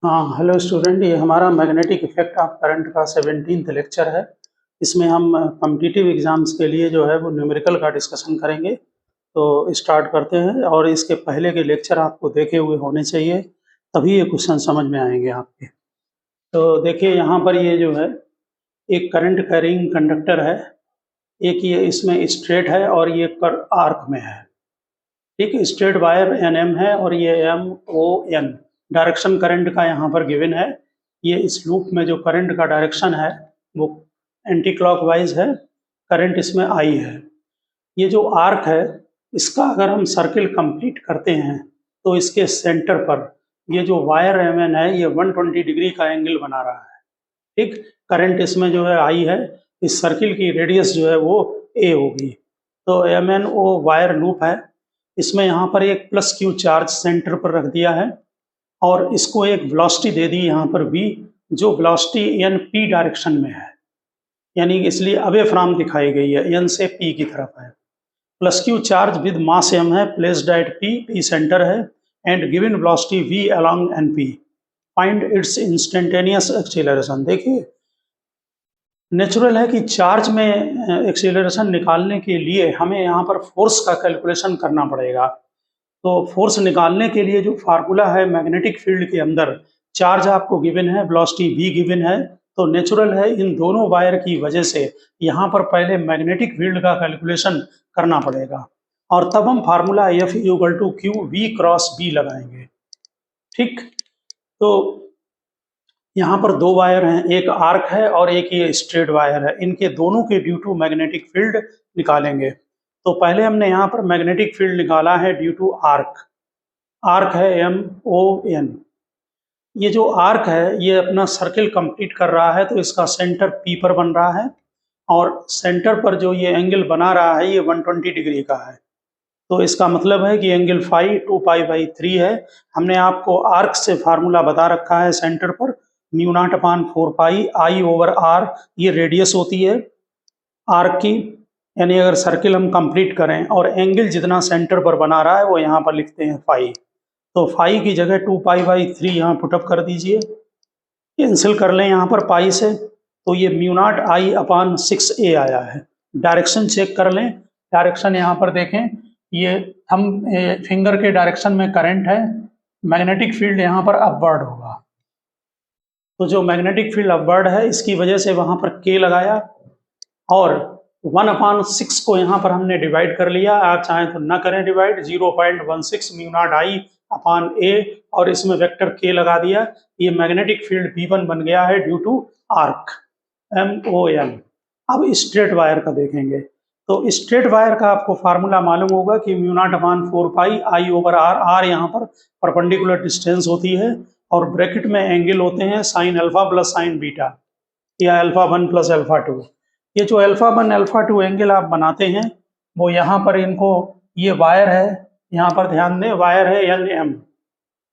हाँ, hello student, ये हमारा मैग्नेटिक इफेक्ट ऑफ करंट का 17th लेक्चर है। इसमें हम कॉम्पिटिटिव एग्जाम्स के लिए जो है वो न्यूमेरिकल का डिस्कशन करेंगे। तो स्टार्ट करते हैं, और इसके पहले के लेक्चर आपको देखे हुए होने चाहिए, तभी ये क्वेश्चन समझ में आएंगे आपके। तो देखिए यहाँ पर ये जो है एक करंट कैरिंग कंडक्टर है, एक ये इसमें स्ट्रेट है और ये कर आर्क में है। ठीक, स्ट्रेट वायर एन एम है और ये M O N direction current का यहाँ पर गिवन है। ये इस लूप में जो करंट का डायरेक्शन है वो एंटी क्लॉकवाइज है, करंट इसमें आई है। ये जो आर्क है इसका अगर हम सर्किल कंप्लीट करते हैं तो इसके सेंटर पर ये जो वायर एम एन है ये 120 डिग्री का एंगल बना रहा है। ठीक, करंट इसमें जो है आई है, इस सर्किल की रेडियस जो है वो ए होगी। तो M N O wire loop है, इसमें यहाँ पर एक प्लस क्यू चार्ज सेंटर पर रख दिया है और इसको एक वेलोसिटी दे दी यहाँ पर v, जो वेलोसिटी एन पी डायरेक्शन में है, यानी इसलिए अवे फ्रॉम दिखाई गई है, एन से पी की तरफ है। Plus Q charge with mass m है, placed at P, P centre है, and given velocity v along N P, find its instantaneous acceleration. देखिए नेचुरल है कि चार्ज में एक्सीलरेशन निकालने के लिए हमें यहाँ पर फोर्स का कैलकुलेशन करना पड़ेगा। तो फोर्स निकालने के लिए जो फार्मूला है मैग्नेटिक फील्ड के अंदर, चार्ज आपको गिवन है, वेलोसिटी v गिवन है, तो नेचुरल है इन दोनों वायर की वजह से यहाँ पर पहले मैग्नेटिक फील्ड का कैलकुलेशन करना पड़ेगा, और तब हम formula F equal to q v cross B लगाएंगे। ठीक, तो यहाँ पर दो वायर हैं, एक आर्क है और एक ये स्ट्रेट वायर है, इनके दोनों के ड्यू टू मैग्नेटिक फील्ड निकालेंगे। तो पहले हमने यहाँ पर मैग्नेटिक फील्ड निकाला है ड्यू टू आर्क, आर्क है एम ओ एन। ये जो आर्क है ये अपना सर्किल कंप्लीट कर रहा है, तो इसका सेंटर पी पर बन रहा है और सेंटर पर जो ये एंगल बना रहा है ये 120 डिग्री का है। तो इसका मतलब है कि एंगल फाई 2π/3 है। हमने आपको आर्क से फार्मूला बता रखा है, सेंटर पर mu naught upon 4π I over R, ये रेडियस होती है आर्क की, यानी अगर सर्किल हम कंप्लीट करें और एंगल जितना सेंटर पर बना रहा है वो यहाँ पर लिखते हैं फाई, तो फाई की जगह 2π/3 यहाँ पुटअप कर दीजिए, कैंसिल कर लें यहाँ पर पाई से, तो ये mu not I upon 6a आया है। डायरेक्शन चेक कर लें, डायरेक्शन यहाँ पर देखें, ये हम फिंगर के डायरेक्शन में करंट है, मैग्नेटिक फील्ड यहाँ पर अपवर्ड होगा, तो जो मैग्नेटिक फील्ड अपवर्ड है इसकी वजह से वहाँ पर k लगाया और 1/6 को यहाँ पर हमने डिवाइड कर लिया, आप चाहें तो ना करें डिवाइड, 0.16 म्यू नॉट आई अपान ए, और इसमें वेक्टर के लगा दिया। ये मैग्नेटिक फील्ड V1 बन गया है ड्यू टू आर्क MON। अब स्ट्रेट वायर का देखेंगे, तो स्ट्रेट वायर का आपको फार्मूला मालूम होगा कि mu naught upon 4π I over R, R यहाँ पर परपेंडिकुलर डिस्टेंस होती है और ब्रैकेट में एंगल होते हैं sine alpha plus sign beta, या α1 प्लस α2। ये जो α1 α2 एंगल आप बनाते हैं वो यहाँ पर इनको, ये वायर है, यहाँ पर ध्यान दें वायर है NM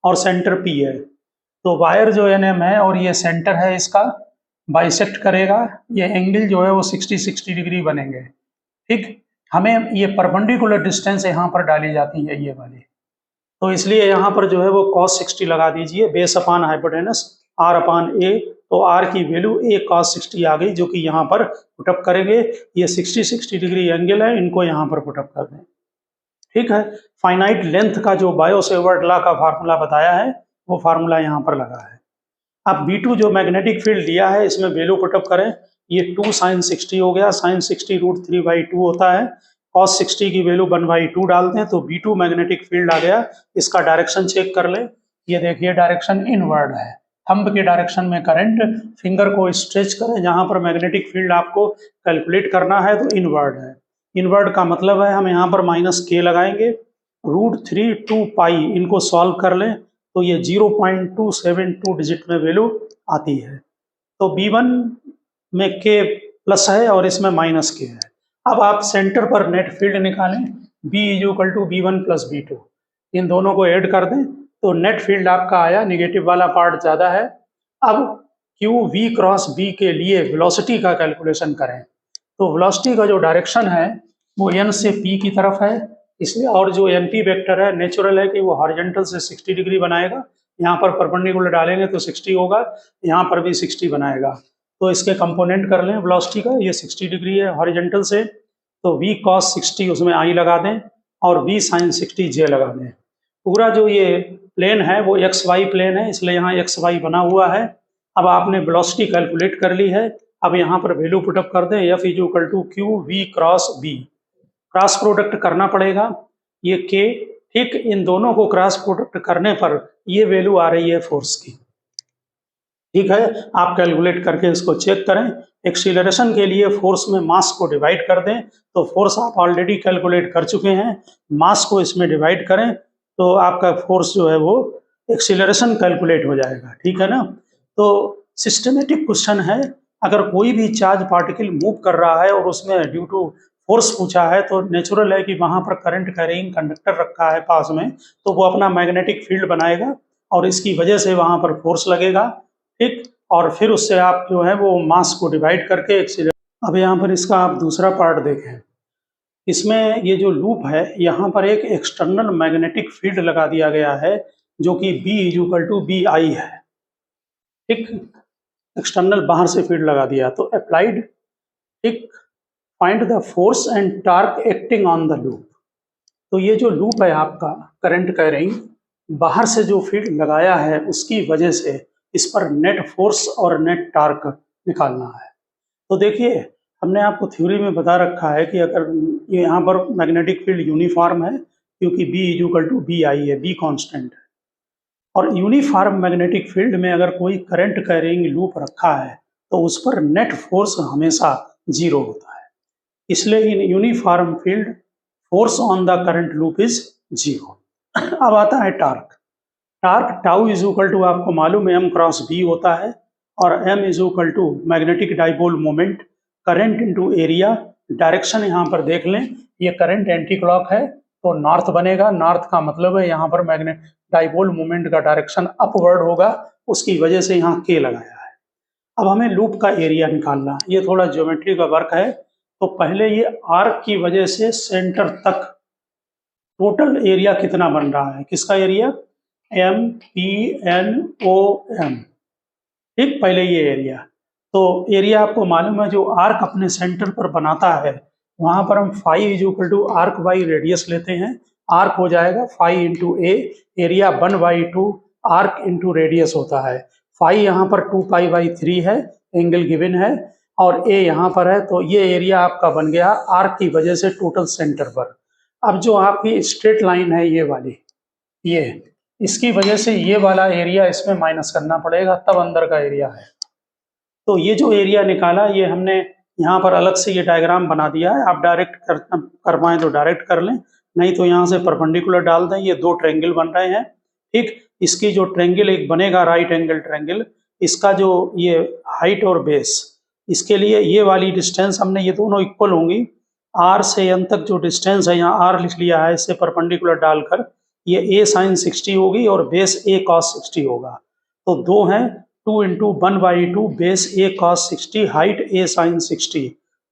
और सेंटर P है, तो वायर जो NM है और ये सेंटर है इसका बाइसेक्ट करेगा, ये एंगल जो है वो 60 डिग्री बनेंगे। ठीक, हमें ये परपेंडिकुलर डिस्टेंस यहाँ पर डाली जाती है ये वाली, तो इसलिए यहाँ पर जो है वो cos 60 लगा दीजिए, base upon hypotenuse r upon a, तो r की वैल्यू a cos 60 आ गई, जो कि यहाँ पर पुटअप करेंगे। ये 60 डिग्री एंगल है, इनको यहाँ पर पुटअप कर दें। ठीक है, फाइनाइट लेंथ का जो बायो-सेवर्ट लॉ का फार्मूला बताया है वो फार्मूला यहाँ पर लगा है। अब B2 जो मैग्नेटिक फील्ड दिया है इसमें वैल्यू पुटअप करें, ये 2 sin 60 हो गया, sin 60 √3/2 होता है, cos 60 की वैल्यू 1/2 डालते हैं तो B2 मैग्नेटिक फील्ड आ गया। इसका डायरेक्शन चेक कर लें, ये देखिए डायरेक्शन इनवर्ड है, थंब के डायरेक्शन में करंट, फिंगर को स्ट्रेच करें जहां पर मैग्नेटिक फील्ड आपको कैलकुलेट करना है तो इनवर्ड है। इनवर्ड का मतलब है हम यहाँ पर -k लगाएंगे, √3 2π, इनको सॉल्व कर लें तो ये 0.272 डिजिट में वैल्यू आती है। तो B1 में k प्लस है और इसमें -k है। अब आप सेंटर पर नेट फील्ड निकालें, B = B1 + B2, इन दोनों को ऐड कर दें तो नेट फील्ड आपका आया, निगेटिव वाला पार्ट ज़्यादा है। अब Q V क्रॉस B के लिए वेलोसिटी का कैलकुलेशन करें, तो वेलोसिटी का जो डायरेक्शन है वो N से P की तरफ है, इसलिए, और जो NP वेक्टर है नेचुरल है कि वो हॉरिजॉन्टल से 60 डिग्री बनाएगा, यहाँ पर परपेंडिकुलर डालेंगे तो 60 होगा, यहाँ पर भी 60 बनाएगा। तो इसके कंपोनेंट कर लें वेलोसिटी का, ये 60 डिग्री है हॉरिजॉन्टल से, तो v cos 60 उसमें i लगा दें और v sin 60 j लगा दें। पूरा जो ये प्लेन है वो एक्स वाई प्लेन है, इसलिए यहाँ एक्स वाई बना हुआ है। अब आपने वेलोसिटी कैलकुलेट कर ली है, अब यहाँ पर वैल्यू पुटअप कर दें, F is equal to q v cross B. Cross product करना पड़ेगा, ये के, ठीक, इन दोनों को क्रॉस प्रोडक्ट करने पर ये वैल्यू आ रही है फोर्स की। ठीक है, आप कैलकुलेट करके इसको चेक करें। एक्सीलरेशन के लिए फोर्स में मास को डिवाइड कर दें, तो फोर्स आप ऑलरेडी कैलकुलेट कर चुके हैं, मास को इसमें डिवाइड करें तो आपका फोर्स जो है वो एक्सीलरेशन कैलकुलेट हो जाएगा। ठीक है ना। तो सिस्टमेटिक क्वेश्चन है, अगर कोई भी चार्ज पार्टिकल मूव कर रहा है और उसमें ड्यू टू फोर्स पूछा है तो नेचुरल है कि वहां पर करंट कैरिंग कंडक्टर रखा है पास में, तो वो अपना मैग्नेटिक फील्ड बनाएगा और इसकी वजह से वहां पर फोर्स लगेगा। ठीक, और फिर उससे आप जो है वो मास को डिवाइड करके एक्सीलरेशन। अब यहाँ पर इसका आप दूसरा पार्ट देखें, इसमें ये जो लूप है यहाँ पर एक एक्सटर्नल मैग्नेटिक फील्ड लगा दिया गया है जो कि B is equal to B I है। ठीक, एक्सटर्नल बाहर से फील्ड लगा दिया, तो अप्लाइड, ठीक, find the force and torque acting on the loop. तो ये जो लूप है आपका करंट कैरिंग, बाहर से जो फील्ड लगाया है उसकी वजह से इस पर नेट फोर्स और नेट टॉर्क निकालना है। तो देखिए, हमने आपको थ्योरी में बता रखा है कि अगर ये यहाँ पर मैग्नेटिक फील्ड यूनिफॉर्म है क्योंकि B is equal to B I है, B कांस्टेंट है, और यूनिफॉर्म मैग्नेटिक फील्ड में अगर कोई करंट कैरिंग लूप रखा है तो उस पर नेट फोर्स हमेशा 0 होता है, इसलिए in uniform field force on the current loop is 0। अब आता है torque. Torque tau is equal to, आपको मालूम है, m क्रॉस b होता है, और m is equal to magnetic dipole moment, current into area. Direction यहाँ पर देख लें, ये करंट एंटी क्लॉक है तो नॉर्थ बनेगा, नॉर्थ का मतलब है यहाँ पर मैग्नेट डाइपोल मोमेंट का डायरेक्शन अपवर्ड होगा, उसकी वजह से यहाँ k लगाया है। अब हमें लूप का एरिया निकालना, ये थोड़ा ज्योमेट्री का वर्क है। तो पहले ये आर्क की वजह से सेंटर तक टोटल एरिया कितना बन रहा है, किसका एरिया, MPNOM। ठीक, पहले ये एरिया, तो एरिया आपको मालूम है जो आर्क अपने सेंटर पर बनाता है वहां पर हम phi is equal to arc by radius लेते हैं, आर्क हो जाएगा phi into A, area 1/2 arc into radius होता है। फाई यहाँ पर 2π/3 है, एंगल गिवन है, और ए यहाँ पर है, तो ये एरिया आपका बन गया आर्क की वजह से टोटल सेंटर पर। अब जो आपकी स्ट्रेट लाइन है ये वाली, ये इसकी वजह से ये वाला एरिया इसमें माइनस करना पड़ेगा, तब अंदर का एरिया है। तो ये जो एरिया निकाला ये हमने यहाँ पर अलग से ये डायग्राम बना दिया है, आप डायरेक्ट कर पाए तो डायरेक्ट कर लें, नहीं तो यहाँ से परपेंडिकुलर डाल दें। ये दो ट्रायंगल बन रहे हैं। ठीक, इसकी जो ट्रायंगल एक बनेगा राइट एंगल ट्रायंगल, इसका जो ये हाइट और बेस, इसके लिए ये वाली डिस्टेंस हमने, ये दोनों इक्वल होंगी, आर से एन तक जो डिस्टेंस है यहाँ आर लिख लिया है, इससे परपेंडिकुलर डालकर ये a sin 60 होगी और बेस a cos 60 होगा। तो दो हैं, 2 into 1/2 base a cos 60, height a sin 60।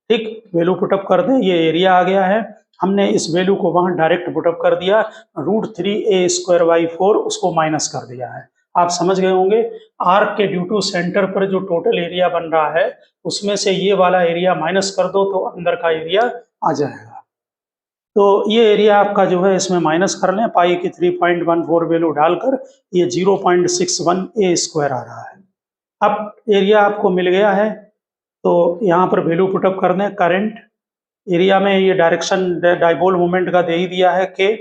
ठीक, वैल्यू पुटअप कर दें, ये एरिया आ गया है, हमने इस वैल्यू को वहां डायरेक्ट पुटअप कर दिया, √3a²/4 उसको माइनस कर दिया है। आप समझ गए होंगे, आर्क के ड्यू टू सेंटर पर जो टोटल एरिया बन रहा है उसमें से ये वाला एरिया माइनस कर दो तो अंदर का एरिया आ जाएगा। तो ये एरिया आपका जो है इसमें माइनस कर लें, पाई की 3.14 वैल्यू डालकर ये 0.61 a² आ रहा है। अब एरिया आपको मिल गया है, तो यहाँ पर वैल्यू पुटअप कर दें। करंट एरिया में ये डायरेक्शन डाइपोल मोमेंट का दे ही दिया है k,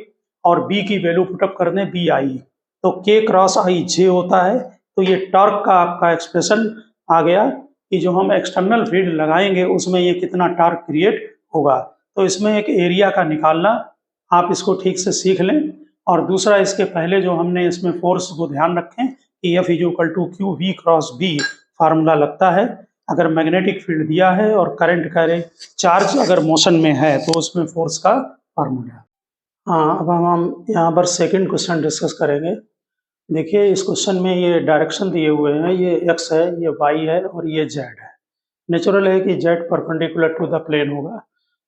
और b की वैल्यू पुटअप कर दें BI, तो k क्रॉस i j होता है। तो ये टॉर्क का आपका एक्सप्रेशन आ गया कि जो हम एक्सटर्नल फील्ड लगाएंगे उसमें ये कितना टॉर्क क्रिएट होगा। तो इसमें एक एरिया का निकालना, आप इसको ठीक से सीख लें। और दूसरा, इसके पहले जो हमने इसमें फोर्स को ध्यान रखें कि F is equal to q v cross B formula लगता है अगर मैग्नेटिक फील्ड दिया है और करंट करे चार्ज अगर मोशन में है तो उसमें फोर्स का फार्मूला। हाँ, अब हम यहाँ पर सेकंड क्वेश्चन डिस्कस करेंगे। देखिए, इस क्वेश्चन में ये डायरेक्शन दिए हुए हैं, ये x है, ये y है और ये z है। नेचुरल है कि z perpendicular to the plane होगा।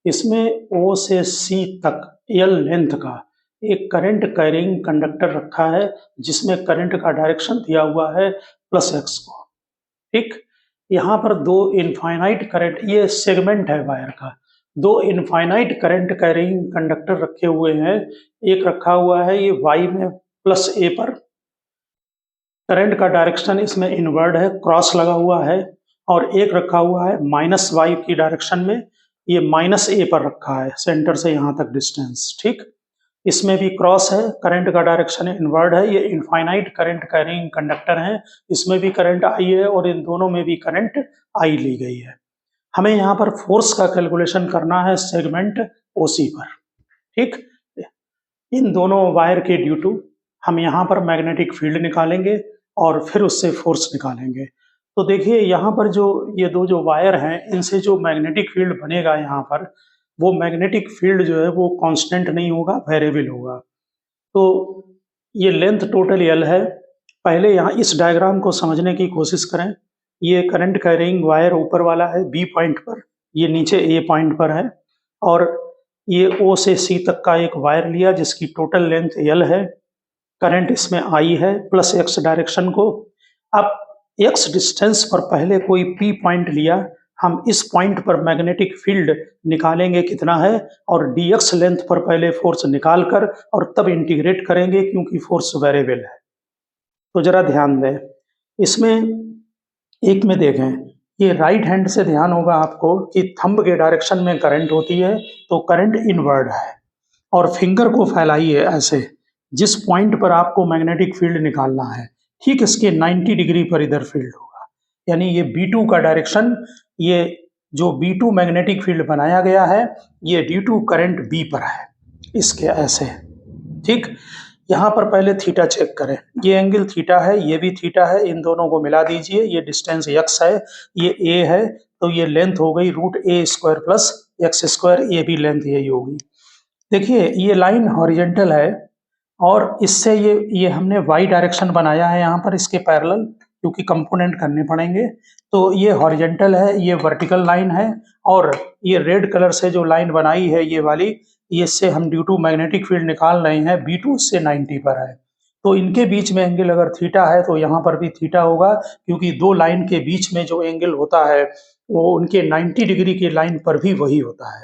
इसमें O से C तक L लेंथ का एक करंट कैरिंग कंडक्टर रखा है जिसमें करंट का डायरेक्शन दिया हुआ है प्लस एक्स को। ठीक, यहाँ पर दो इनफाइनाइट करंट, ये सेगमेंट है वायर का, दो इनफाइनाइट करंट कैरिंग कंडक्टर रखे हुए हैं। एक रखा हुआ है ये वाई में प्लस ए पर, करंट का डायरेक्शन इसमें इनवर्ड है, क्रॉस लगा हुआ है, और एक रखा हुआ है माइनस वाई की डायरेक्शन में, ये माइनस ए पर रखा है, सेंटर से यहाँ तक डिस्टेंस। ठीक, इसमें भी क्रॉस है, करंट का डायरेक्शन इनवर्ड है, ये इनफाइनाइट करंट कैरिंग कंडक्टर है, इसमें भी करंट आई है और इन दोनों में भी करंट आई ली गई है। हमें यहाँ पर फोर्स का कैलकुलेशन करना है सेगमेंट ओसी पर। ठीक, इन दोनों वायर के ड्यू टू हम यहाँ पर मैग्नेटिक फील्ड निकालेंगे और फिर उससे फोर्स निकालेंगे। तो देखिए यहाँ पर जो ये दो जो वायर हैं, इनसे जो मैग्नेटिक फील्ड बनेगा यहाँ पर, वो मैग्नेटिक फील्ड जो है वो कांस्टेंट नहीं होगा, वेरिएबल होगा। तो ये लेंथ टोटल एल है। पहले यहाँ इस डायग्राम को समझने की कोशिश करें। ये करंट कैरिंग वायर ऊपर वाला है बी पॉइंट पर, ये नीचे ए पॉइंट पर है, और ये ओ से सी तक का एक वायर लिया जिसकी टोटल लेंथ एल है। करंट इसमें आई है प्लस एक्स डायरेक्शन को। अब एक्स डिस्टेंस पर पहले कोई पी पॉइंट लिया, हम इस पॉइंट पर मैग्नेटिक फील्ड निकालेंगे कितना है, और डी एक्स लेंथ पर पहले फोर्स निकाल कर और तब इंटीग्रेट करेंगे, क्योंकि फोर्स वेरिएबल है। तो जरा ध्यान दें, इसमें एक में देखें, ये राइट हैंड से ध्यान होगा आपको कि थंब के डायरेक्शन में करंट होती है, तो करंट इनवर्ड है, और फिंगर को फैलाइए ऐसे, जिस पॉइंट पर आपको मैग्नेटिक फील्ड निकालना है ठीक इसके 90 डिग्री पर इधर फील्ड होगा। यानी ये B2 का डायरेक्शन, ये जो B2 मैग्नेटिक फील्ड बनाया गया है, ये ड्यू टू करंट B पर है, इसके ऐसे। ठीक, यहाँ पर पहले थीटा चेक करें, ये एंगल थीटा है, ये भी थीटा है, इन दोनों को मिला दीजिए, ये डिस्टेंस x है, ये a है, तो ये लेंथ हो गई √a² प्लस x², ये भी लेंथ यही होगी। देखिए ये लाइन हॉरिजेंटल है, और इससे ये हमने y डायरेक्शन बनाया है यहाँ पर इसके पैरेलल, क्योंकि कंपोनेंट करने पड़ेंगे। तो ये हॉरिजेंटल है, ये वर्टिकल लाइन है, और ये रेड कलर से जो लाइन बनाई है ये वाली, ये इससे हम ड्यू टू मैग्नेटिक फील्ड निकाल रहे हैं, B2 से 90 पर है। तो इनके बीच में एंगल अगर थीटा है तो यहाँ पर भी थीटा होगा, क्योंकि दो लाइन के बीच में जो एंगल होता है वो उनके 90 डिग्री के लाइन पर भी वही होता है।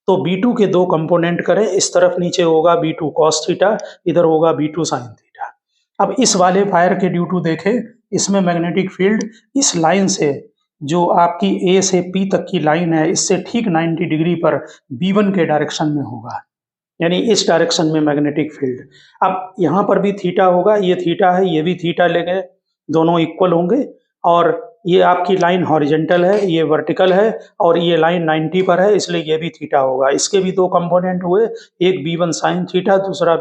तो B2 के दो कंपोनेंट करें, इस तरफ नीचे होगा B2 cos थीटा, इधर होगा B2 sin थीटा। अब इस वाले वायर के ड्यू टू देखें, इसमें मैग्नेटिक फील्ड इस लाइन से, जो आपकी A से P तक की लाइन है, इससे ठीक 90 डिग्री पर B1 के डायरेक्शन में होगा, यानी इस डायरेक्शन में मैग्नेटिक फील्ड। अब यहाँ पर भी थीटा होगा, ये थीटा है, ये भी थीटा लेंगे, दोनों इक्वल होंगे, और ये आपकी लाइन हॉरिजेंटल है, ये वर्टिकल है, और ये लाइन 90 पर है, इसलिए ये भी थीटा होगा। इसके भी दो कंपोनेंट हुए, एक B1 sin थीटा, दूसरा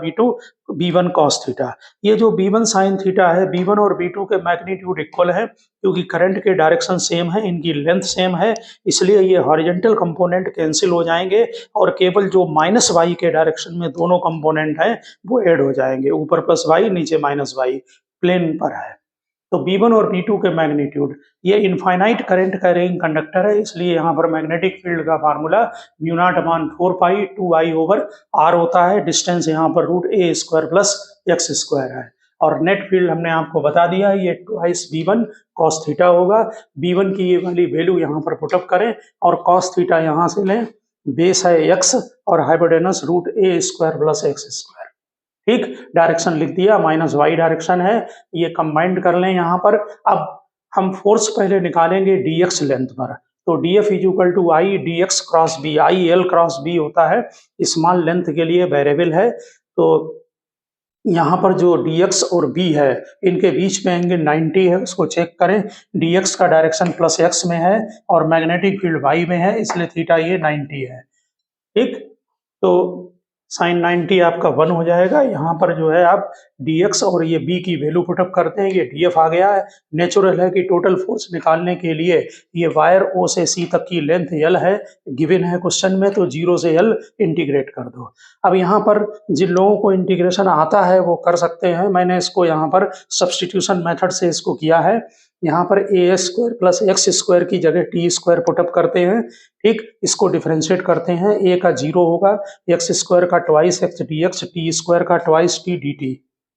B1 cos थीटा। ये जो B1 sin थीटा है, B1 और B2 के मैग्नीट्यूड इक्वल है, क्योंकि करंट के डायरेक्शन सेम है, इनकी लेंथ सेम है, इसलिए ये हॉरिजेंटल कंपोनेंट कैंसिल हो जाएंगे, और केवल जो माइनस वाई के डायरेक्शन में दोनों कंपोनेंट हैं वो ऐड हो जाएंगे, ऊपर प्लस वाई नीचे माइनस वाई, प्लेन पर है। तो B1 और B2 के मैग्नीट्यूड, ये इनफाइनाइट करंट कैरिंग कंडक्टर है, इसलिए यहाँ पर मैग्नेटिक फील्ड का फार्मूला μ0/4π2I/r होता है। डिस्टेंस यहाँ पर √a² प्लस x² है, और नेट फील्ड हमने आपको बता दिया, ये 2 B1 cos थीटा होगा। B1 की ये वाली वैल्यू यहाँ पर पुटअप करें, और cos थीटा यहाँ से लें, बेस है x और हाइपोटेनस √a² प्लस x²। ठीक, डायरेक्शन लिख दिया, माइनस वाई डायरेक्शन है, ये कंबाइंड कर लें यहाँ पर। अब हम फोर्स पहले निकालेंगे dx लेंथ पर, तो dF = I dx cross b, I L cross b होता है, स्मॉल लेंथ के लिए वेरिएबल है। तो यहाँ पर जो dx और b है, इनके बीच में एंगल 90 है, उसको चेक करें। dx का डायरेक्शन प्लस x में है, और मैग्नेटिक फील्ड y में है, इसलिए थीटा ये 90 है। ठीक, तो साइन 90 आपका 1 हो जाएगा। यहाँ पर जो है आप dx और ये b की वैल्यू पुटअप करते हैं, ये df आ गया है। नेचुरल है कि टोटल फोर्स निकालने के लिए ये वायर O से C तक की लेंथ L है, गिवन है क्वेश्चन में, तो 0 से L इंटीग्रेट कर दो। अब यहाँ पर जिन लोगों को इंटीग्रेशन आता है वो कर सकते हैं, मैंने इसको यहाँ पर सब्स्टिट्यूशन मेथड से इसको किया है। यहाँ पर ए स्क्वायर प्लस एक्स स्क्वायर की जगह टी स्क्वायर पुटअप करते हैं। ठीक, इसको डिफ्रेंशिएट करते हैं। ए का 0 होगा, एक्स स्क्वायर का twice x D x, T square का ट्वाइस टी डी टी।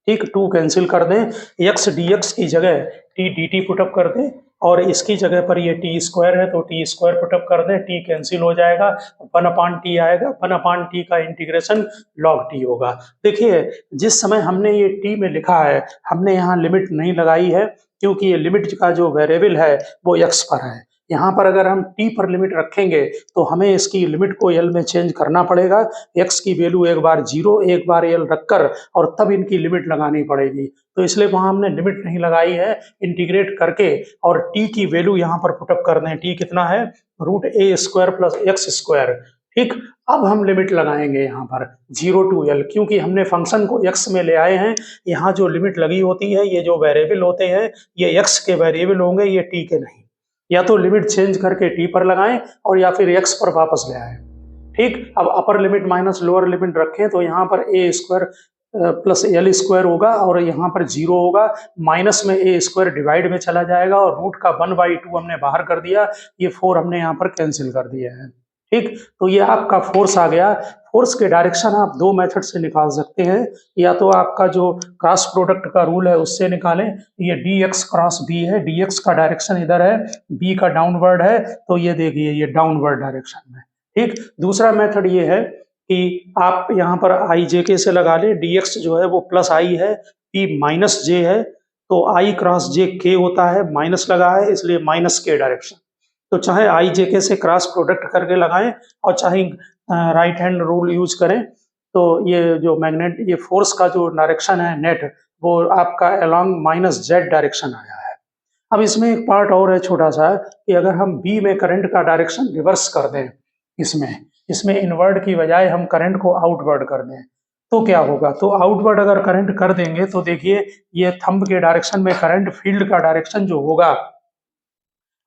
ठीक, 2 कैंसिल कर दें, एक्स डी एक्स की जगह टी डी टी पुटअप कर दें, और इसकी जगह पर ये टी स्क्वायर है तो टी स्क्वायर पुटअप कर दें, टी कैंसिल हो जाएगा, 1/t आएगा, 1/t का इंटीग्रेशन log t होगा। देखिए, जिस समय हमने ये t में लिखा है, हमने यहाँ लिमिट नहीं लगाई है, क्योंकि ये लिमिट का जो वेरिएबल है वो x पर है। यहाँ पर अगर हम t पर लिमिट रखेंगे तो हमें इसकी लिमिट को l में चेंज करना पड़ेगा। x की वैल्यू एक बार 0 एक बार l रखकर और तब इनकी लिमिट लगानी पड़ेगी, तो इसलिए वहाँ हमने लिमिट नहीं लगाई है। इंटीग्रेट करके और t की वैल्यू यहाँ पर पुटअप कर दें। t कितना है? √a² plus x²। ठीक, अब हम लिमिट लगाएंगे यहाँ पर 0 to l, क्योंकि हमने फंक्शन को x में ले आए हैं। यहाँ जो लिमिट लगी होती है, ये जो वेरिएबल होते हैं ये x के वेरिएबल होंगे, ये t के नहीं। या तो लिमिट चेंज करके t पर लगाएं और या फिर x पर वापस ले आए। ठीक, अब upper limit minus lower limit रखें तो यहाँ पर a² प्लस l² होगा और यहाँ पर 0 होगा, माइनस में a² डिवाइड में चला जाएगा और रूट का 1/2 हमने बाहर कर दिया, ये 4 हमने यहाँ पर कैंसिल कर दिया है। ठीक, तो ये आपका फोर्स आ गया। फोर्स के डायरेक्शन आप 2 मेथड से निकाल सकते हैं, या तो आपका जो क्रॉस प्रोडक्ट का रूल है उससे निकालें। ये dx क्रॉस b है, dx का डायरेक्शन इधर है, b का डाउनवर्ड है, तो ये देखिए ये डाउनवर्ड डायरेक्शन में। ठीक, दूसरा मेथड ये है कि आप यहाँ पर आई जे के से लगा लें। dx जो है वो प्लस आई है, p माइनस जे है, तो i क्रॉस जे k होता है, माइनस लगा है इसलिए माइनस k डायरेक्शन। तो चाहे आई जे के से क्रॉस प्रोडक्ट करके लगाएं और चाहे राइट हैंड रूल यूज करें, तो ये जो मैग्नेट ये फोर्स का जो डायरेक्शन है नेट, वो आपका अलोंग माइनस जेड डायरेक्शन आया है। अब इसमें एक पार्ट और है छोटा सा, कि अगर हम बी में करंट का डायरेक्शन रिवर्स कर दें, इसमें इनवर्ड की बजाय हम करंट को आउटवर्ड कर दें, तो क्या होगा? तो आउटवर्ड अगर करंट कर देंगे तो देखिए ये थंब के डायरेक्शन में करंट फील्ड का डायरेक्शन जो होगा,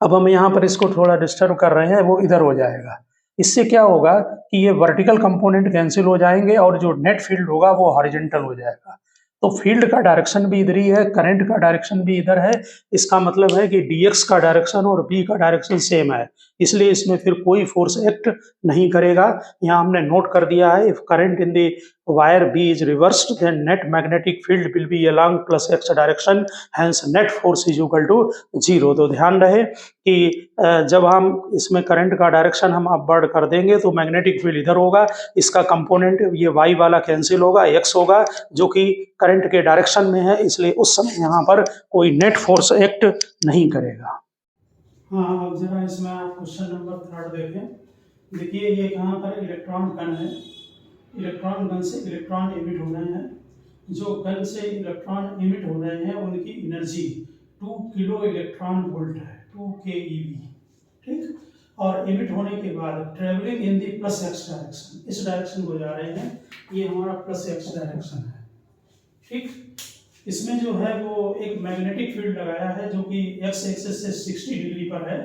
अब हम यहाँ पर इसको थोड़ा डिस्टर्ब कर रहे हैं, वो इधर हो जाएगा। इससे क्या होगा कि ये वर्टिकल कंपोनेंट कैंसिल हो जाएंगे और जो नेट फील्ड होगा वो हॉरिजॉन्टल हो जाएगा। तो फील्ड का डायरेक्शन भी इधर ही है, करंट का डायरेक्शन भी इधर है। इसका मतलब है कि dx का डायरेक्शन और b का डायरेक्शन सेम है, इसलिए इसमें फिर कोई फोर्स एक्ट नहीं करेगा। यहाँ हमने नोट कर दिया है, if current in the wire b is reversed then net magnetic field will be along plus x direction, hence net force is equal to 0। तो ध्यान रहे कि जब हम इसमें करंट का डायरेक्शन हम अपवर्ड कर देंगे तो मैग्नेटिक फील्ड इधर होगा, इसका कंपोनेंट ये y वाला कैंसिल होगा, x होगा जो कि करंट के डायरेक्शन में है, इसलिए उस समय यहाँ पर कोई नेट फोर्स एक्ट नहीं करेगा। हाँ, अब जरा इसमें आप क्वेश्चन नंबर 3 देखें। देखिए ये यहाँ पर इलेक्ट्रॉन गन है, इलेक्ट्रॉन गन से इलेक्ट्रॉन इमिट हो रहे हैं। जो गन से इलेक्ट्रॉन इमिट हो रहे हैं उनकी एनर्जी 2 किलो इलेक्ट्रॉन वोल्ट है, 2 keV। ठीक, और इमिट होने के बाद travelling in the plus x direction, इस डायरेक्शन को जा रहे हैं, ये हमारा प्लस एक्स डायरेक्शन है। ठीक, इसमें जो है वो एक मैग्नेटिक फील्ड लगाया है जो कि एक्स एक्सिस से 60 डिग्री पर है,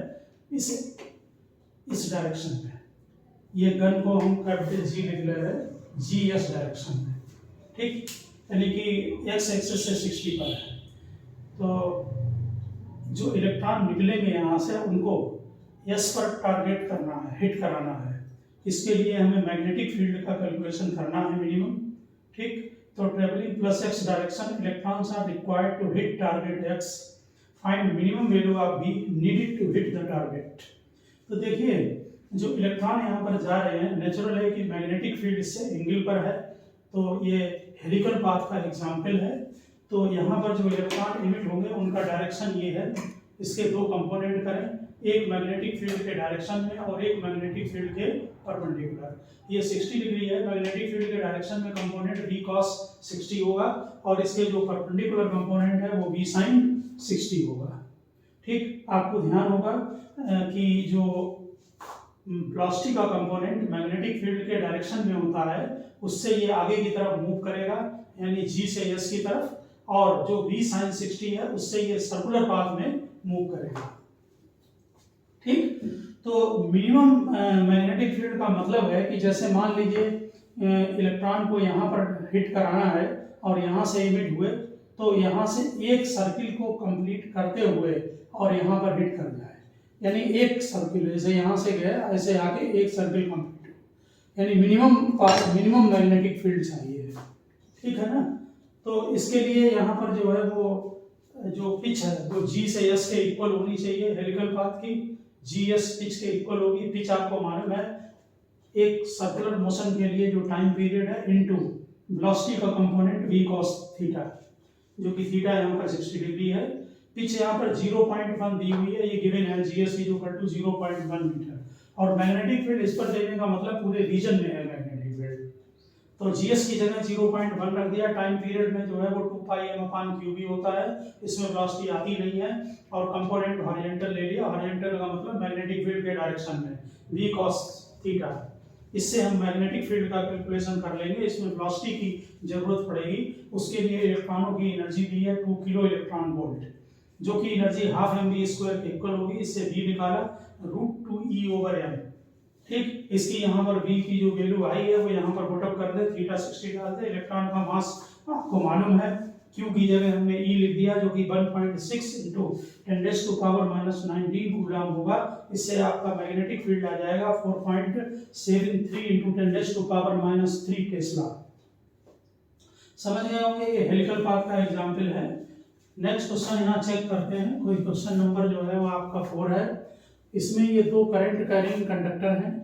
इस डायरेक्शन में। ये गन को हम कैपिटल जी लिख ले रहे हैं, जी एस डायरेक्शन में। ठीक, यानी कि एक्स एक्सिस से 60 पर है, तो जो इलेक्ट्रॉन निकलेंगे यहाँ से उनको एस पर टारगेट करना है, हिट कराना है। इसके लिए हमें मैग्नेटिक फील्ड का कैलकुलेशन करना है मिनिमम। ठीक, तो travelling plus x direction electrons are required to hit target x, find minimum value of B needed to hit the target. तो देखिए जो इलेक्ट्रॉन यहाँ पर जा रहे हैं, नेचुरल है कि मैग्नेटिक फील्ड इससे एंगल पर है, तो ये हेलिकल पाथ का एग्जाम्पल है। तो यहाँ पर जो इलेक्ट्रॉन इमिट होंगे उनका डायरेक्शन ये है। इसके 2 कंपोनेंट करें, एक मैग्नेटिक फील्ड के डायरेक्शन में और एक मैग्नेटिक फील्ड के परपेंडिकुलर। ये 60 डिग्री है, मैग्नेटिक फील्ड के डायरेक्शन में कंपोनेंट v cos 60 होगा और इसके जो परपेंडिकुलर कंपोनेंट है वो v sin 60 होगा। ठीक, आपको ध्यान होगा कि जो वेलोसिटी का कंपोनेंट मैग्नेटिक फील्ड के डायरेक्शन में होता है उससे ये आगे की तरफ मूव करेगा, यानी g से s की तरफ, और जो v sin 60 है उससे ये सर्कुलर पाथ में मूव करेगा। ठीक, तो मिनिमम मैग्नेटिक फील्ड का मतलब है कि जैसे मान लीजिए इलेक्ट्रॉन को यहाँ पर हिट कराना है और यहाँ से इमिट हुए, तो यहाँ से एक सर्किल को कंप्लीट करते हुए और यहाँ पर हिट कर जाए, यानी एक सर्किल जैसे यहाँ से गया ऐसे आके एक सर्किल कंप्लीट, यानी मिनिमम मैग्नेटिक फील्ड चाहिए, ठीक है ना। तो इसके लिए यहाँ पर जो है वो जो पिच है वो G से S के इक्वल होनी चाहिए, हेलिकल पाथ की GS पिच के इक्वल होगी। पिच आपको मालूम है एक सर्कुलर मोशन के लिए जो टाइम पीरियड है इनटू वेलोसिटी का कंपोनेंट v cos थीटा, जो कि थीटा यहाँ पर 60 डिग्री है। पिच यहाँ पर 0.1 दी हुई है, ये गिवन है GS is equal to 0.1 metre, और मैग्नेटिक फील्ड इस पर देने का मतलब पूरे रीजन में है मैग्नेटिक फील्ड, तो GS की जगह 0.1 रख दिया। टाइम पीरियड में जो है वो 2 पाई m अपान QB होता है, इसमें वेलोसिटी आती नहीं है, और कंपोनेंट हॉरिजॉन्टल ले लिया। हॉरिजॉन्टल का मतलब मैग्नेटिक फील्ड के डायरेक्शन में v cos थीटा। इससे हम मैग्नेटिक फील्ड का कैलकुलेशन कर लेंगे, इसमें वेलोसिटी की जरूरत पड़ेगी। उसके लिए इलेक्ट्रॉनों की एनर्जी दी है 2 किलो इलेक्ट्रॉन वोल्ट, जो कि एनर्जी हाफ mv² के इक्वल होगी। इससे v निकाला √2e/m, ठीक। इसकी यहाँ पर v की जो वैल्यू आई है वो यहाँ पर पुटअप कर दे, थीटा 60 डाल दे। इलेक्ट्रॉन का मास आपको मालूम है, q की जगह हमने e लिख दिया, जो कि 1.6 × 10⁻⁻19 कूलम होगा। इससे आपका मैग्नेटिक फील्ड आ जाएगा 4.73 × 10⁻³ टेस्ला। समझ गए होंगे, ये हेलिकल पाथ का एग्जाम्पल है। नेक्स्ट क्वेश्चन यहाँ चेक करते हैं, कोई क्वेश्चन नंबर जो है वो आपका 4 है। इसमें ये दो करंट कैरिंग कंडक्टर हैं,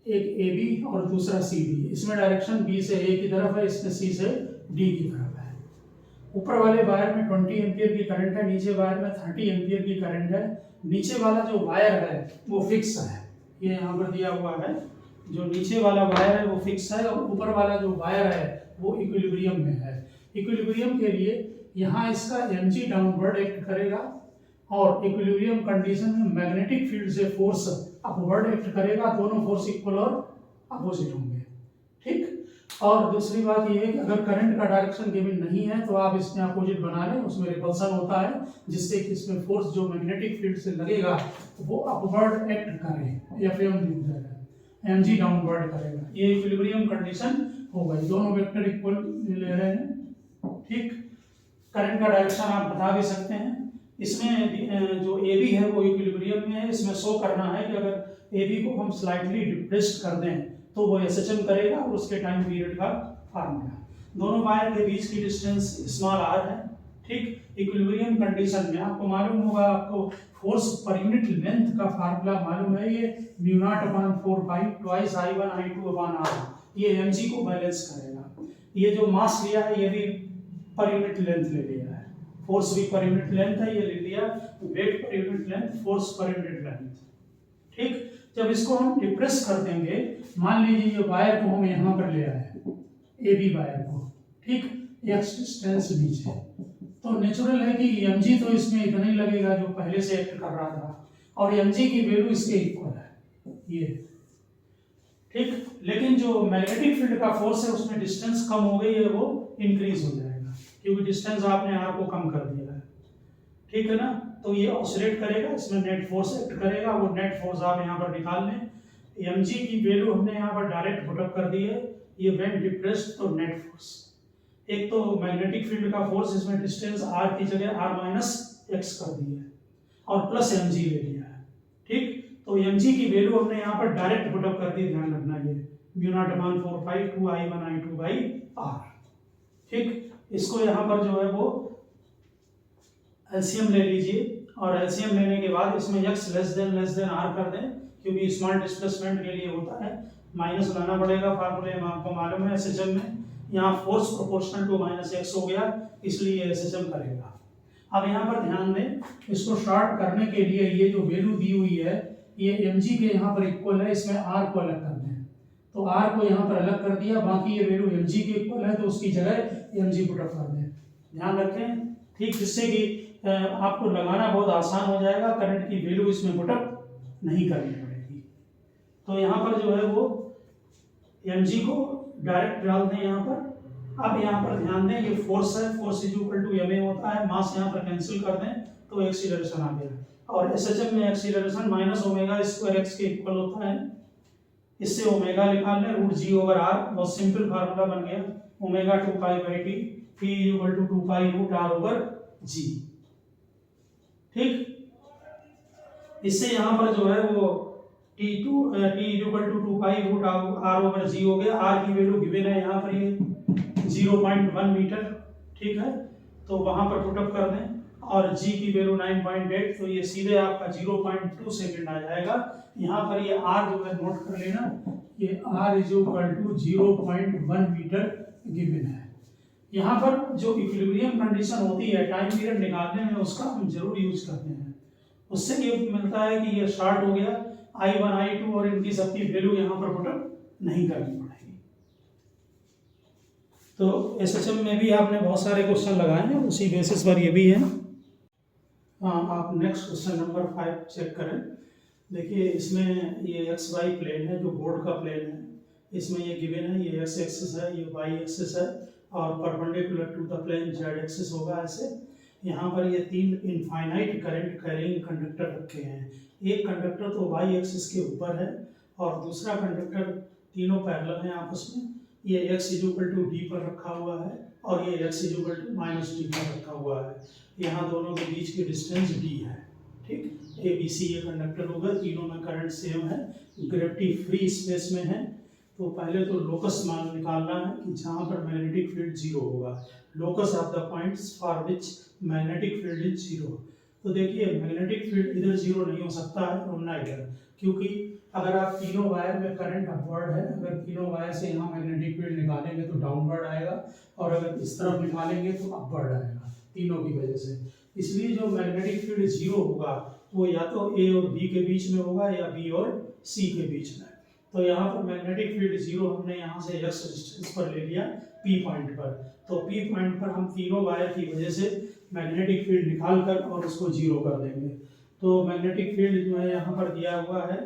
एक AB और दूसरा CD। इसमें डायरेक्शन B से A की तरफ है, इसमें C से D की तरफ है। ऊपर वाले वायर में 20 एम्पियर की करंट है, नीचे वायर में 30 एम्पियर की करंट है। नीचे वाला जो वायर है वो फिक्स है, ये यहाँ पर दिया हुआ है। जो नीचे वाला वायर है वो फिक्स है, और ऊपर वाला जो वायर है वो इक्विलिब्रियम में है। इक्विलिब्रियम के लिए यहाँ इसका mg डाउनवर्ड एक्ट करेगा, और इक्विलिब्रियम कंडीशन में मैग्नेटिक फील्ड से फोर्स अपवर्ड एक्ट करेगा। दोनों फोर्स इक्वल और अपोजिट होंगे, ठीक। और दूसरी बात यह है कि अगर करंट का डायरेक्शन गिवन नहीं है तो आप इसमें अपोजिट बना लें, उसमें रिपल्सन होता है, जिससे कि इसमें फोर्स जो मैग्नेटिक फील्ड से लगेगा वो अपवर्ड एक्ट करे, FM लिख देगा, mg डाउनवर्ड करेगा। ये इक्विलिब्रियम कंडीशन होगा, दोनों वेक्टर इक्वल ले रहे हैं, ठीक। करंट का डायरेक्शन आप बता भी सकते हैं। इसमें जो AB है वो इक्विलिब्रियम में है। इसमें शो करना है कि अगर AB को हम स्लाइटली डिप्रेस्ड कर दें तो वो SHM करेगा, और उसके टाइम पीरियड का फार्मूला। दोनों वायर के बीच की डिस्टेंस स्मॉल r है, ठीक। इक्विलिब्रियम कंडीशन में आपको मालूम होगा, आपको फोर्स पर यूनिट लेंथ का फार्मूला मालूम है, ये μ0/4 पाई ट्वाइस I1I2/r। ये mg को बैलेंस करेगा। ये जो मास लिया है ये भी पर यूनिट लेंथ ले लिया है, फोर्स भी पर यूनिट लेंथ है, ये ले लिया weight per unit length, force per unit length, ठीक। जब इसको हम डिप्रेस कर देंगे, मान लीजिए ये वायर को हम यहाँ पर ले आए, AB वायर को, ठीक, x डिस्टेंस नीचे, तो नेचुरल है कि mg तो इसमें इतना ही लगेगा जो पहले से एक्ट कर रहा था, और mg की वैल्यू इसके इक्वल है, ये, ठीक। लेकिन जो मैग्नेटिक फील्ड का फोर्स है उसमें डिस्टेंस कम हो गई है, वो इंक्रीज हो जाएगा, क्योंकि डिस्टेंस आपने r को कम कर दिया है, ठीक है ना। तो ये ऑसिलेट करेगा, इसमें नेट फोर्स एक्ट करेगा, वो नेट फोर्स आप यहाँ पर निकाल लें। mg की वैल्यू हमने यहाँ पर डायरेक्ट पुटअप कर दी है, ये व्हेन डिप्रेस्ड तो नेट फोर्स। एक तो मैग्नेटिक फील्ड का फोर्स, इसमें डिस्टेंस r की जगह r-x कर दी है, और प्लस mg ले लिया है, ठीक। तो mg की वैल्यू हमने यहाँ पर डायरेक्ट पुटअप कर दी, ध्यान रखना, ये μ0/4 पाई 2I1I2/r, ठीक। इसको यहाँ पर जो है वो एलसीएम ले लीजिए, और एलसीएम लेने के बाद इसमें x r कर दें, क्योंकि स्मॉल डिस्प्लेसमेंट के लिए होता है, माइनस लाना पड़ेगा, फार्मूले में आपको मालूम है SHM में। यहाँ फोर्स प्रोपोर्शनल टू -x हो गया, इसलिए SHM करेगा। अब यहाँ पर ध्यान दें, इसको शॉर्ट करने के लिए ये जो वैल्यू दी हुई है ये mg के यहाँ पर इक्वल है, इसमें r को अलग कर दें, तो r को यहाँ पर अलग कर दिया, बाकी ये वैल्यू mg के इक्वल है तो उसकी जगह mg पुटअप कर दें, ध्यान रखें, ठीक। जिससे कि आपको लगाना बहुत आसान हो जाएगा, करंट की वैल्यू इसमें पुटअप नहीं करनी पड़ेगी। तो यहाँ पर जो है वो mg को डायरेक्ट डाल दें यहाँ पर। अब यहाँ पर ध्यान दें, ये फोर्स है, force is equal to ma होता है, मास यहाँ पर कैंसिल कर दें तो एक्सीलरेशन आ गया, और SHM में एक्सीलरेशन -ω² के इक्वल होता है। इससे ओमेगा निकाल लें, √g/r, बहुत सिंपल फार्मूला बन गया, ω 2π/t, P equal to 2 pi root R over G। ठीक, इससे यहाँ पर जो है वो T equal to 2 pi root R over G हो गया। R की वैल्यू गिवन है यहाँ पर ये 0.1 मीटर। ठीक है, तो वहां पर पुटअप कर दें और G की वैल्यू 9.8, तो ये सीधे आपका 0.2 सेकेंड आ जाएगा। यहाँ पर ये R जो है नोट कर लेना, ये R is equal to 0.1 metre given है। यहाँ पर जो इक्विलिब्रियम कंडीशन होती है टाइम पीरियड निकालने में, उसका हम जरूर यूज करते हैं। उससे ये मिलता है कि ये शॉर्ट हो गया, I1 I2 और इनकी सबकी वैल्यू यहाँ पर पुटअप नहीं करनी पड़ेगी। तो एसएचएम में भी आपने बहुत सारे क्वेश्चन लगाए हैं, उसी बेसिस पर ये भी है। हाँ, आप नेक्स्ट क्वेश्चन नंबर 5 चेक करें। देखिए इसमें ये एक्स वाई प्लेन है, जो बोर्ड का प्लेन है। इसमें ये गिवन है, ये एक्स एक्सिस है, ये वाई एक्सिस है और perpendicular to the plane Z axis होगा ऐसे। यहाँ पर ये 3 इनफाइनाइट करंट कैरिंग कंडक्टर रखे हैं। एक कंडक्टर तो वाई एक्सिस के ऊपर है और दूसरा कंडक्टर, तीनों पैरेलल हैं आपस में। ये x इक्वल टू डी पर रखा हुआ है और ये x equal to minus D पर रखा हुआ है। यहाँ दोनों के बीच की डिस्टेंस d है। ठीक, ए बी सी ये कंडक्टर होगा, तीनों में करंट सेम है, ग्रेविटी फ्री स्पेस में है। तो पहले तो लोकस मान निकालना है कि जहाँ पर मैग्नेटिक फील्ड 0 होगा, locus of the points for which magnetic field is 0। तो देखिए मैग्नेटिक फील्ड इधर 0 नहीं हो सकता है और ना इधर, क्योंकि अगर आप तीनों वायर में करंट अपवर्ड है, अगर तीनों वायर से यहाँ मैग्नेटिक फील्ड निकालेंगे तो डाउनवर्ड आएगा और अगर इस तरफ निकालेंगे तो अपवर्ड आएगा, तीनों की वजह से। इसलिए जो मैग्नेटिक फील्ड 0 होगा वो या तो A और B के बीच में होगा या B और C के बीच में। तो यहाँ पर मैग्नेटिक फील्ड 0 हमने यहाँ से x डिस्टेंस पर ले लिया P पॉइंट पर। तो P पॉइंट पर हम तीनों वायर की वजह से मैग्नेटिक फील्ड निकाल कर और उसको 0 कर देंगे। तो मैग्नेटिक फील्ड जो है यहाँ पर दिया हुआ है,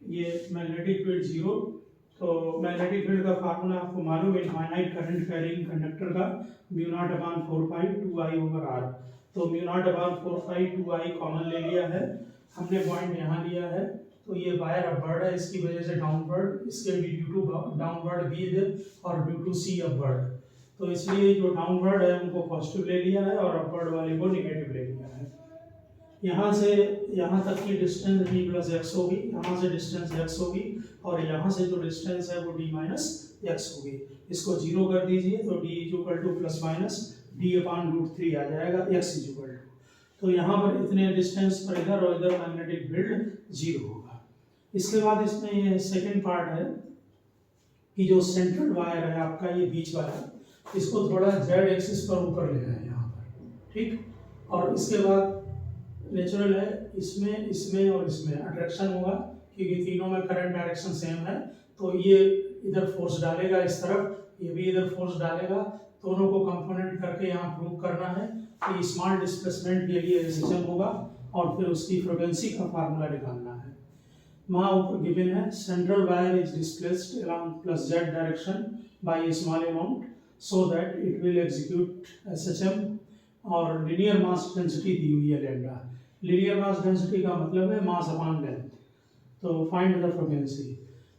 ये मैग्नेटिक फील्ड 0। तो मैग्नेटिक फील्ड का फार्मूला आपको मालूम है, इनफाइनाइट करंट कैरिंग कंडक्टर का μ0/4 पाई 2I ओवर R। तो μ0/4 पाई 2I कॉमन ले लिया है हमने, पॉइंट यहाँ लिया है। तो ये वायर अपवर्ड है, इसकी वजह से डाउनवर्ड, इसके भी ड्यू टू डाउनवर्ड भी है और ड्यू टू सी अपवर्ड। तो इसलिए जो डाउनवर्ड है उनको पॉजिटिव ले लिया है और अपवर्ड वाले को नेगेटिव ले लिया है। यहाँ से यहाँ तक की डिस्टेंस d प्लस एक्स होगी, यहाँ से डिस्टेंस x होगी और यहाँ से जो डिस्टेंस है वो d माइनस एक्स होगी। इसको 0 कर दीजिए तो d equal two plus minus d/√3 आ जाएगा, x इक्वल टू। तो यहाँ पर इतने डिस्टेंस पर इधर और इधर मैग्नेटिक फील्ड 0 होगा। इसके बाद इसमें ये सेकेंड पार्ट है कि जो सेंट्रल वायर है आपका, ये बीच वाला, इसको थोड़ा z एक्सिस पर ऊपर लेना है यहाँ पर। ठीक, और इसके बाद नेचुरल है, इसमें इसमें और इसमें अट्रैक्शन होगा क्योंकि तीनों में करंट डायरेक्शन सेम है। तो ये इधर फोर्स डालेगा इस तरफ, ये भी इधर फोर्स डालेगा, दोनों को कंपोनेंट करके यहाँ प्रूव करना है कि स्मॉल डिस्प्लेसमेंट के लिए एसएचएम होगा और फिर उसकी फ्रीक्वेंसी का फार्मूला निकालना है। वहाँ ऊपर गिवन है, central wire is displaced along plus z direction by A small amount so that it will execute SHM, और लीनियर मास डेंसिटी दी हुई है लैम्डा। लीनियर मास डेंसिटी का मतलब है मास अपॉन लेंथ। तो फाइंड द फ्रीक्वेंसी।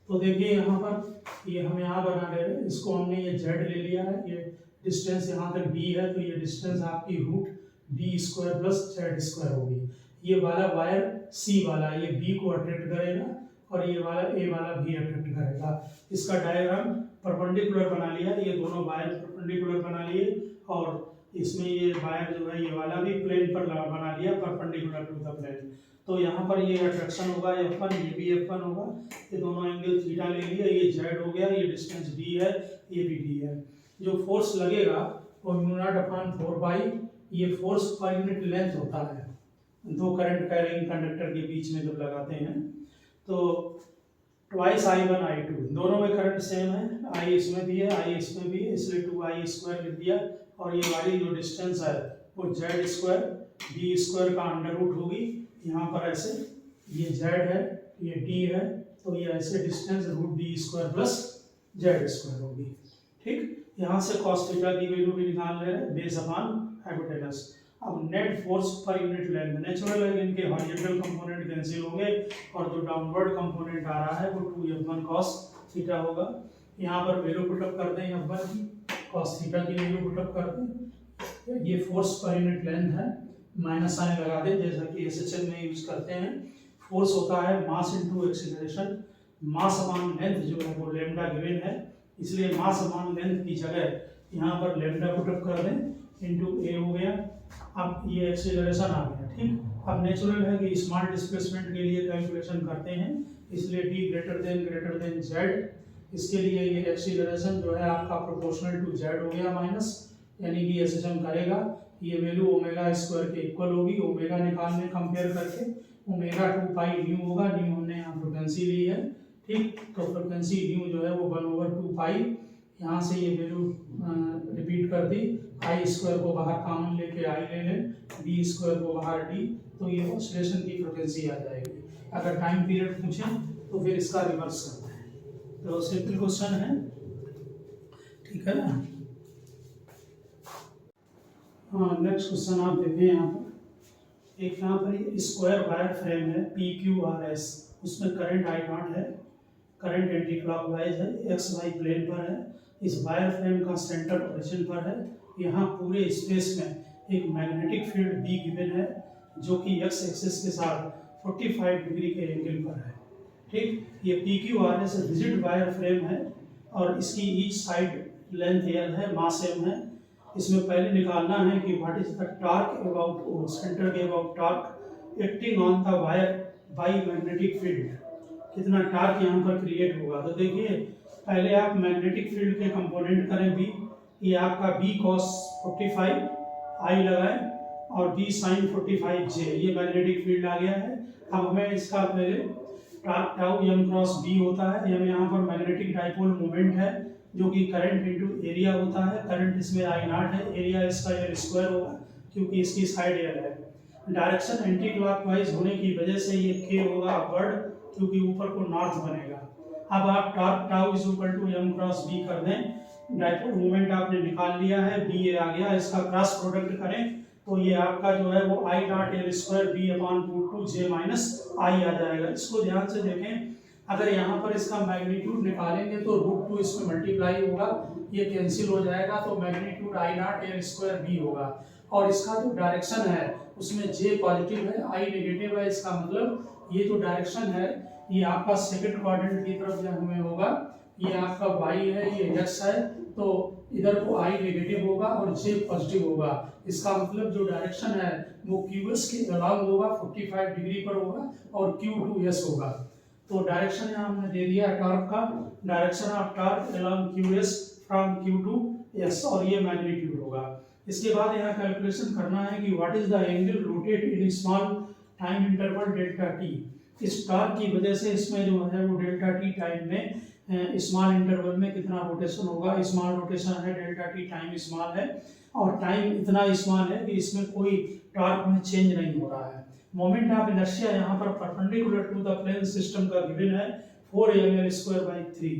तो देखिए यहाँ पर ये हम यहाँ बना ले रहे हैं, इसको हमने ये z ले लिया है, ये डिस्टेंस यहाँ तक d है, तो ये डिस्टेंस आपकी √d² प्लस z² होगी। ये वाला वायर C वाला ये B को अट्रैक्ट करेगा और ये वाला A वाला भी अट्रैक्ट करेगा। इसका डायग्राम परपेंडिकुलर बना लिया, ये दोनों वायर परपेंडिकुलर बना लिए और इसमें ये वायर जो है ये वाला भी प्लेन पर बना लिया परपेंडिकुलर टू द प्लेन। तो यहाँ पर ये अट्रैक्शन होगा F1, ये भी F1 होगा, ये दोनों एंगल थीटा ले लिया, ये Z हो गया, ये डिस्टेंस D है, ये भी D है। जो फोर्स लगेगा वो μ0/4 पाई, ये फोर्स पर यूनिट लेंथ होता है दो करंट कैरिंग कंडक्टर के बीच में जब लगाते हैं। तो ट्वाइस I1 I2, दोनों में करंट सेम है, I इसमें भी है, I इसमें भी है, इसलिए 2I² लिख दिया। और ये वाली जो डिस्टेंस है वो z² d² का अंडर रूट होगी, यहाँ पर ऐसे ये z है, ये d है, तो ये ऐसे डिस्टेंस √d² प्लस z² होगी। ठीक, यहाँ से cos थीटा की वैल्यू भी निकाल रहे हैं बेस अपॉन हाइपोटेनस। अब net force per unit length, natural है इनके हॉरिजॉन्टल कंपोनेंट कैंसिल होंगे और जो डाउनवर्ड कंपोनेंट आ रहा है वो 2F1 cos थीटा होगा। यहाँ पर वैल्यू पुटअप कर दें F1 की, cos थीटा की वैल्यू पुटअप कर दें। ये फोर्स पर यूनिट लेंथ है, माइनस साइन लगा दें जैसा कि एसएचएल में यूज करते हैं। फोर्स होता है मास इनटू एक्सीलरेशन, मास अमान लेंथ जो है वो लेमडा गिवन है, इसलिए मास अमान लेंथ की जगह यहाँ पर लेमडा पुटअप कर दें इनटू ए हो गया। अब ये एक्सीलरेशन आ गया, ठीक। अब नेचुरल है कि स्मॉल डिस्प्लेसमेंट के लिए कैलकुलेशन करते हैं, इसलिए d ग्रेटर देन z, इसके लिए ये एक्सीलरेशन जो है आपका प्रोपोर्शनल टू z हो गया माइनस, यानी कि ऐसे हम करेगा ये वैल्यू ओमेगा स्क्वायर के इक्वल होगी। ओमेगा निकालने कंपेयर करके ओमेगा 2 पाई न्यू होगा, न्यू हमने यहाँ फ्रिक्वेंसी ली है, ठीक। तो फ्रिक्वेंसी न्यू जो है वो 1/2 पाई, यहाँ से ये वैल्यू रिपीट कर दी, आई स्क्वायर को बाहर कॉमन लेके आई ले लें, डी स्क्वायर को बाहर डी, तो ये ऑसिलेशन की फ्रिक्वेंसी आ जाएगी। अगर टाइम पीरियड पूछें तो फिर इसका रिवर्स करते हैं। तो सिंपल क्वेश्चन है, ठीक है ना। हाँ, नेक्स्ट क्वेश्चन आप देखें यहाँ पर, एक यहाँ पर स्क्वायर वायर फ्रेम है PQRS, उसमें करंट I0 है, करंट एंटी क्लॉकवाइज है, XY प्लेन पर है, इस वायर फ्रेम का सेंटर ओरिजिन पर है। यहाँ पूरे स्पेस में एक मैग्नेटिक फील्ड B गिवन है जो कि x एक्सिस के साथ 45 डिग्री के एंगल पर है, ठीक। ये PQRS रिजिड वायर फ्रेम है और इसकी ईच साइड लेंथ L है, मास M है। इसमें पहले निकालना है कि what is the torque about centre के about torque acting on the wire by magnetic field, कितना टॉर्क यहाँ पर क्रिएट होगा। तो देखिए पहले आप मैग्नेटिक फील्ड के कंपोनेंट करें B, ये आपका B cos 45 I लगाए और B sin 45 J, ये मैग्नेटिक फील्ड आ गया है। अब हमें इसका पहले torque tau m cross B होता है, m यहाँ पर मैग्नेटिक डाइपोल मोमेंट है जो कि करंट इनटू एरिया होता है। करंट इसमें I0 है, एरिया इसका L स्क्वायर होगा क्योंकि इसकी साइड L है। डायरेक्शन एंटी क्लॉकवाइज होने की वजह से ये K होगा अपवर्ड, क्योंकि ऊपर को नॉर्थ बनेगा। अब आप torque tau is equal to m cross B कर दें, डाइपोल मोमेंट आपने निकाल लिया है, B ये आ गया, इसका क्रॉस प्रोडक्ट करें तो ये आपका जो है वो I0 L square B upon 2 J minus I आ जाएगा। इसको ध्यान से देखें, अगर यहाँ पर इसका मैग्नीट्यूड निकालेंगे तो √2 इसमें मल्टीप्लाई होगा, ये कैंसिल हो जाएगा, तो magnitude I0 L square B होगा। और इसका जो डायरेक्शन है उसमें J पॉजिटिव है, I नेगेटिव है, इसका मतलब ये जो डायरेक्शन है ये आपका सेकंड क्वाड्रेंट की तरफ जब हमें होगा, ये आपका Y है, ये X है, तो इधर को I नेगेटिव होगा और J पॉजिटिव होगा। इसका मतलब जो डायरेक्शन है वो QS के अलांग होगा, 45 डिग्री पर होगा और Q2S होगा। तो डायरेक्शन यहाँ हमने दे दिया है टॉर्क का, direction of torque along QS from Q2S, और ये मैग्नीट्यूड होगा। इसके बाद यहाँ कैलकुलेशन करना है कि what is the angle rotate in small time interval delta T. इस टॉर्क की वजह से इसमें जो है वो डेल्टा टी टाइम में स्मॉल इंटरवल में कितना रोटेशन होगा। स्मॉल रोटेशन है, डेल्टा टी टाइम स्मॉल है और टाइम इतना स्मॉल है कि इसमें कोई टॉर्क में चेंज नहीं हो रहा है। मोमेंट ऑफ इनर्शिया यहाँ पर perpendicular to the plane system का गिवन है 4ml²/3,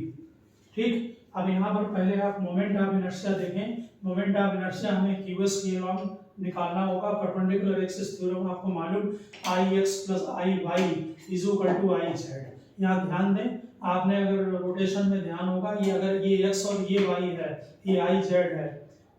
ठीक। अब यहाँ पर पहले आप मोमेंट ऑफ इनर्शिया देखें। मोमेंट ऑफ इनर्शिया हमें QS के अलोंग निकालना होगा। परपेंडिकुलर एक्सिस थ्योरम आपको मालूम, Ix + Iy = Iz। यहाँ ध्यान दें, आपने अगर रोटेशन में ध्यान होगा, ये अगर ये x और ये y है, ये Iz है,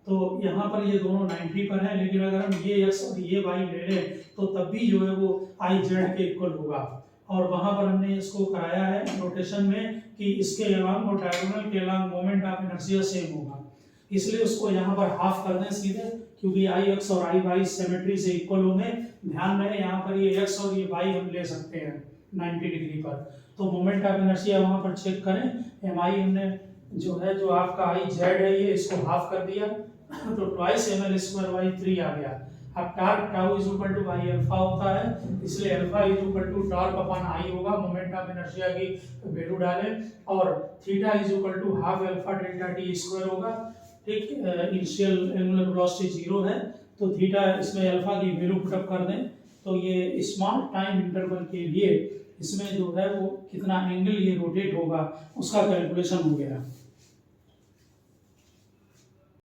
तो यहाँ पर ये दोनों 90 पर हैं, लेकिन अगर हम ये x और ये y ले लें तो तब भी जो है वो Iz के इक्वल होगा। और वहाँ पर हमने इसको कराया है रोटेशन में कि इसके अलांग और डायगोनल के along moment of inertia same होगा, इसलिए उसको यहाँ पर हाफ कर दें सीधे, क्योंकि Ix और Iy सिमेट्री से इक्वल होंगे। ध्यान रहे यहाँ पर ये x और ये y हम ले सकते हैं 90 डिग्री पर। तो मोमेंट ऑफ इनर्शिया वहाँ पर चेक करें, mi हमने जो है जो आपका Iz है ये इसको हाफ कर दिया तो 2ml²/3 आ गया। अब torque tau is equal to I alpha होता है, इसलिए alpha is equal to torque upon I होगा। मोमेंट ऑफ इनर्शिया की वैल्यू डालें और theta is equal to half alpha delta T square होगा, ठीक। इनिशियल एंगुलर वेलोसिटी 0 है, तो थीटा इसमें अल्फा की वैल्यू पुटअप कर दें तो ये स्मॉल टाइम इंटरवल के लिए इसमें जो है वो कितना एंगल ये रोटेट होगा उसका कैलकुलेशन हो गया।